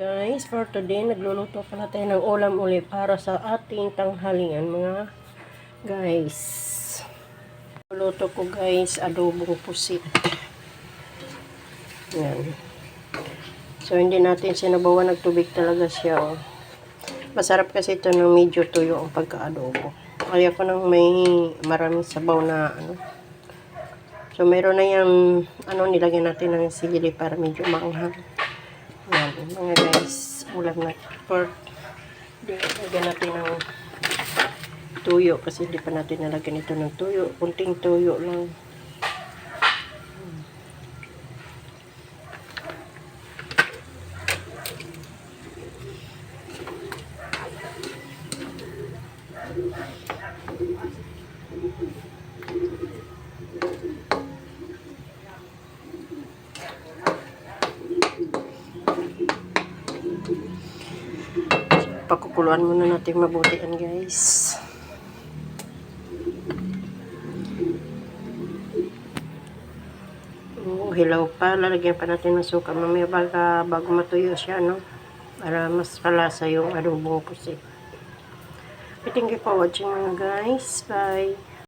Guys, for today, nagluluto pala tayo ng ulam ulit para sa ating tanghalian mga guys. Luto ko guys, adobong pusit. Yan. So, hindi natin sinabawan, nagtubig talaga siya. Oh. Masarap kasi ito ng medyo tuyo ang pagka-adobo. Kaya ko nang may maraming sabaw na ano. So, meron na yung nilagyan natin ng sili para medyo maanghang. Yan, mga guys, ulam na pork. Lagyan natin ng tuyo kasi hindi pa natin nalagyan ito ng tuyo. Kunting tuyo lang. Pakukuluan muna natin mabuti yan guys. Hilaw pa, lalagyan pa natin ng suka mamaya bago matuyo siya, no? Para mas kalasa yung adobong pusit. Thank you for watching mga guys. Bye!